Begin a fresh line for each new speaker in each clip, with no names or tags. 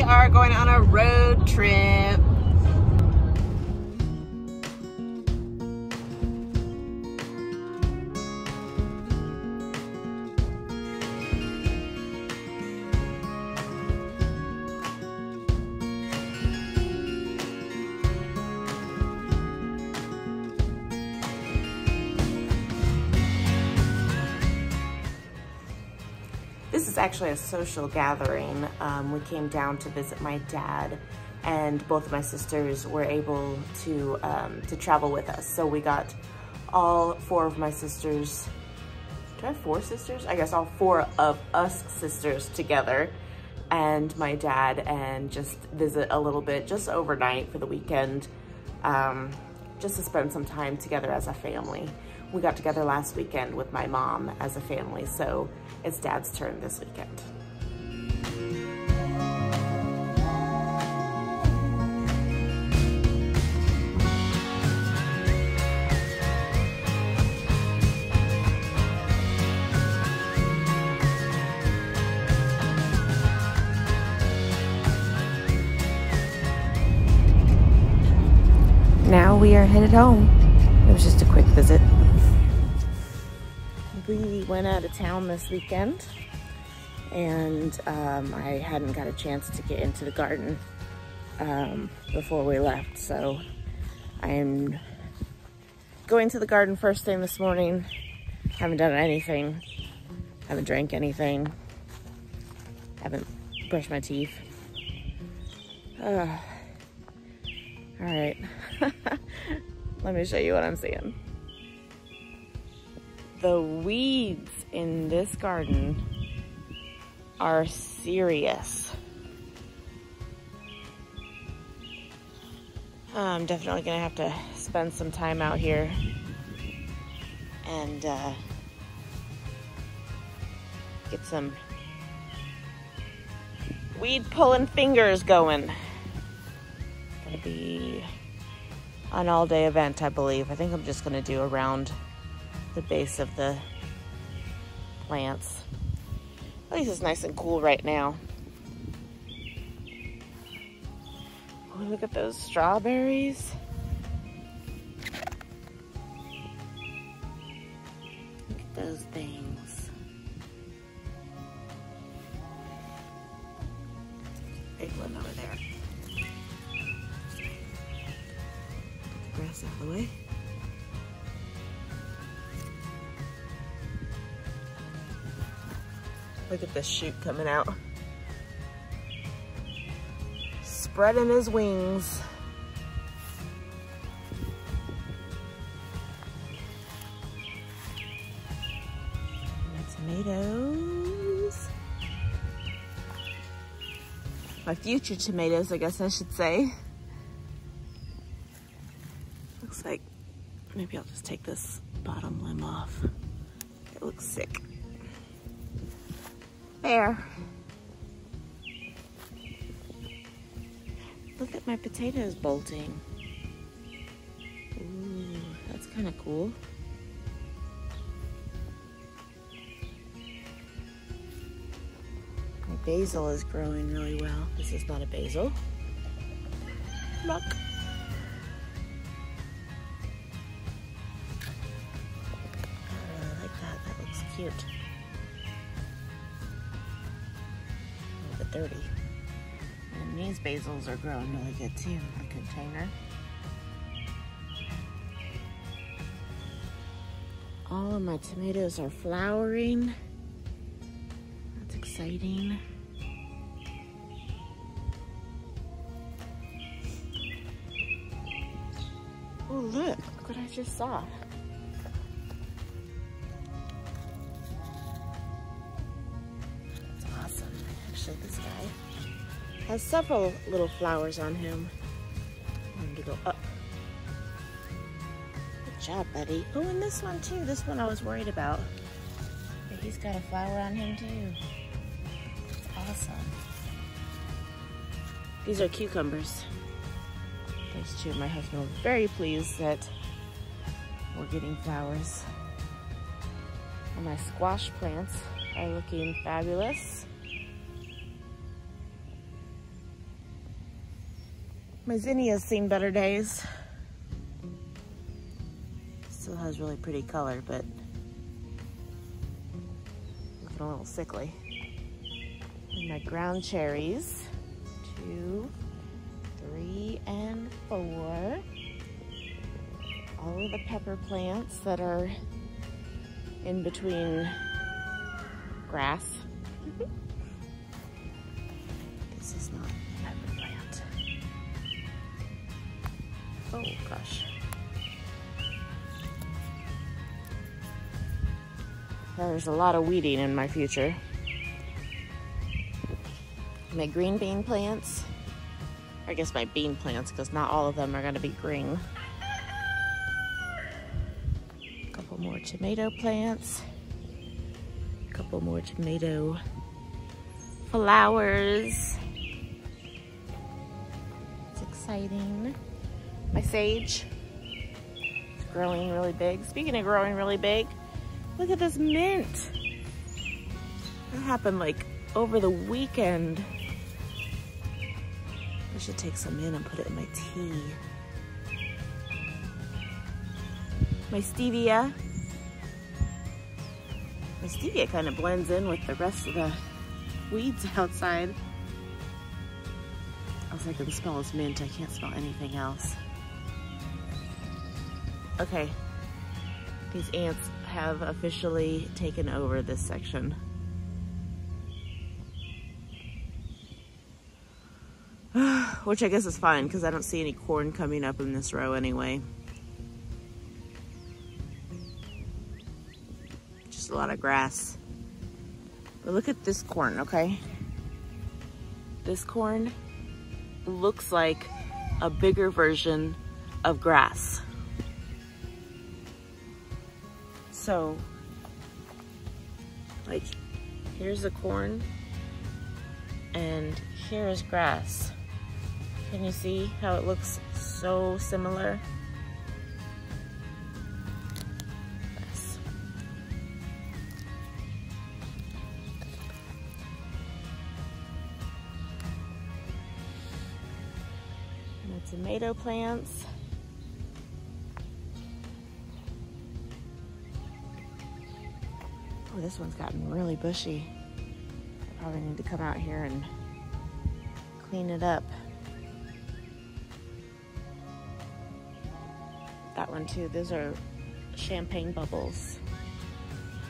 are going on a road trip. This is actually a social gathering. We came down to visit my dad, and both of my sisters were able to travel with us. So we got all four of my sisters. Do I have four sisters? I guess all four of us sisters together, and my dad, and just visit a little bit, just overnight for the weekend, just to spend some time together as a family. We got together last weekend with my mom as a family, so it's Dad's turn this weekend. Now we are headed home. It was just a quick visit. We went out of town this weekend, and I hadn't got a chance to get into the garden before we left, so I'm going to the garden first thing this morning. Haven't done anything, haven't drank anything, haven't brushed my teeth. All right, let me show you what I'm seeing. The weeds in this garden are serious. I'm definitely gonna have to spend some time out here and get some weed pulling fingers going. Gonna be an all-day event, I believe. I think I'm just gonna do around the base of the plants. At least it's nice and cool right now. Oh, look at those strawberries. Look at those things. Big one over there. Get the grass out of the way. Look at this shoot coming out. Spreading his wings. My tomatoes. My future tomatoes, I guess I should say. Looks like, maybe I'll just take this bottom limb off. It looks sick. There. Look at my potatoes bolting. Ooh, that's kind of cool. My basil is growing really well. This is not a basil. Look. I really like that. That looks cute. Dirty. And these basils are growing really good too in the container. All of my tomatoes are flowering. That's exciting. Oh, look what I just saw. This guy has several little flowers on him. I want him to go up. Good job, buddy. Oh, and this one too. This one I was worried about. But he's got a flower on him too. That's awesome. These are cucumbers. Those two. My husband was very pleased that we're getting flowers. And my squash plants are looking fabulous. My zinnia's seen better days. Still has really pretty color, but looking a little sickly. And my ground cherries, 2, 3, and 4. All of the pepper plants that are in between grass. This is not a pepper plant. Oh gosh. There's a lot of weeding in my future. My green bean plants, I guess my bean plants, because not all of them are going to be green. A couple more tomato plants. A couple more tomato flowers. It's exciting. My sage is growing really big. Speaking of growing really big, look at this mint. That happened like over the weekend. I should take some in and put it in my tea. My stevia. My stevia kind of blends in with the rest of the weeds outside. All I can smell is mint. I can't smell anything else. Okay, these ants have officially taken over this section. Which I guess is fine because I don't see any corn coming up in this row anyway. Just a lot of grass. But look at this corn, okay? This corn looks like a bigger version of grass. So, like, here's the corn and here is grass. Can you see how it looks so similar? Yes. And the tomato plants. Oh, this one's gotten really bushy. I probably need to come out here and clean it up. That one too, those are champagne bubbles.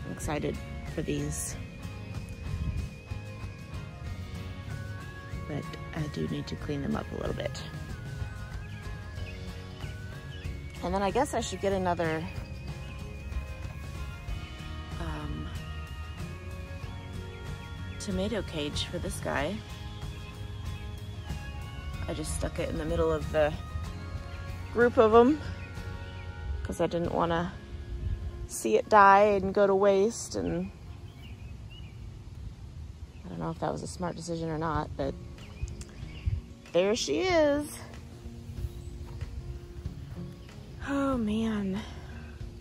I'm excited for these. But I do need to clean them up a little bit. And then I guess I should get another tomato cage for this guy. I just stuck it in the middle of the group of them because I didn't want to see it die and go to waste, and I don't know if that was a smart decision or not, but there she is. Oh man,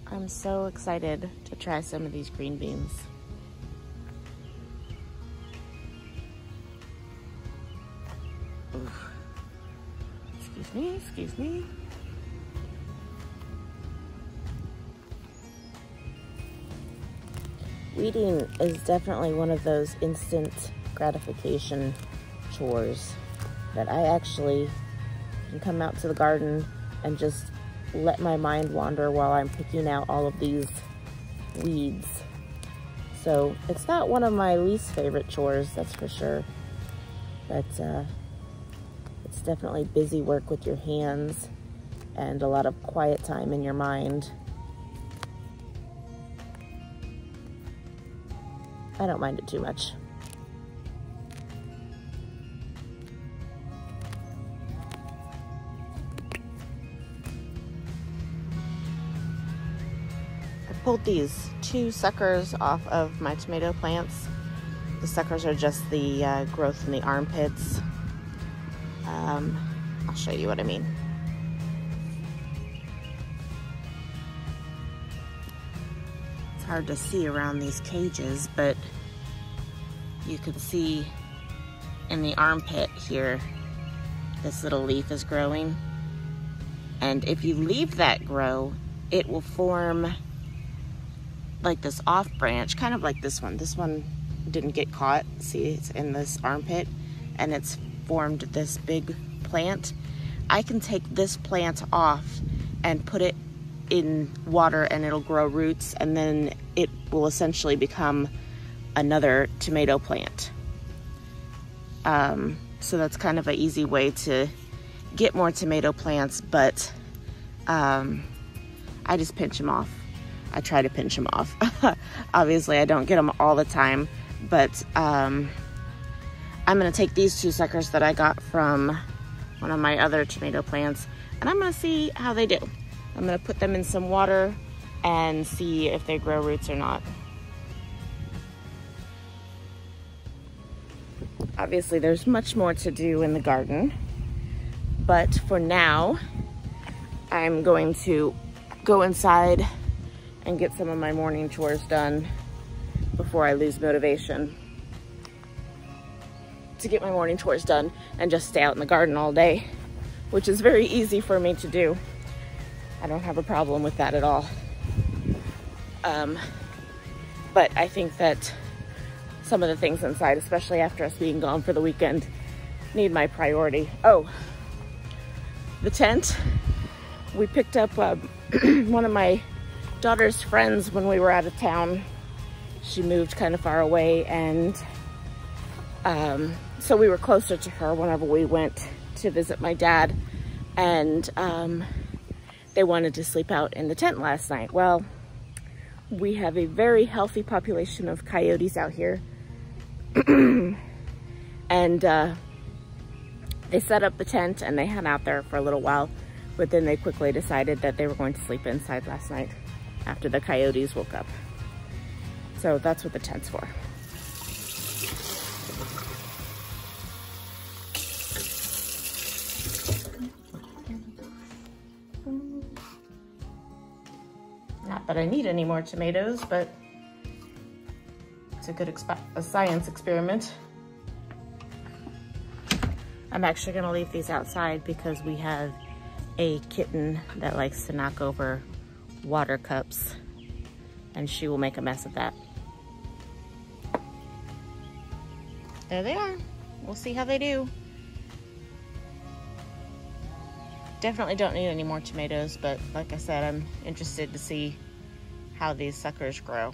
I'm so excited to try some of these green beans. Oof. Excuse me. Weeding is definitely one of those instant gratification chores that I actually can come out to the garden and just let my mind wander while I'm picking out all of these weeds. So it's not one of my least favorite chores, that's for sure. But it's definitely busy work with your hands and a lot of quiet time in your mind. I don't mind it too much. I pulled these 2 suckers off of my tomato plants. The suckers are just the growth in the armpits. I'll show you what I mean. It's hard to see around these cages, but you can see in the armpit here, This little leaf is growing. And if you leave that grow, it will form like this off branch, kind of like this one. This one didn't get caught. See, it's in this armpit and it's formed this big plant. I can take this plant off and put it in water and it'll grow roots, and then it will essentially become another tomato plant. So that's kind of an easy way to get more tomato plants, but I just pinch them off. I try to pinch them off. Obviously I don't get them all the time, but I'm gonna take these 2 suckers that I got from one of my other tomato plants, and I'm gonna see how they do. I'm gonna put them in some water and see if they grow roots or not. Obviously there's much more to do in the garden, but for now I'm going to go inside and get some of my morning chores done before I lose motivation to get my morning chores done and just stay out in the garden all day, which is very easy for me to do. I don't have a problem with that at all. But I think that some of the things inside, especially after us being gone for the weekend, need my priority. Oh, the tent. We picked up one of my daughter's friends when we were out of town. She moved kind of far away, and so we were closer to her whenever we went to visit my dad, and they wanted to sleep out in the tent last night. Well, we have a very healthy population of coyotes out here. And they set up the tent and they hung out there for a little while, but then they quickly decided that they were going to sleep inside last night after the coyotes woke up. So that's what the tent's for. Not that I need any more tomatoes, but it's a good science experiment. I'm actually gonna leave these outside because we have a kitten that likes to knock over water cups, and she will make a mess of that. There they are. We'll see how they do. Definitely don't need any more tomatoes, but like I said, I'm interested to see how these suckers grow.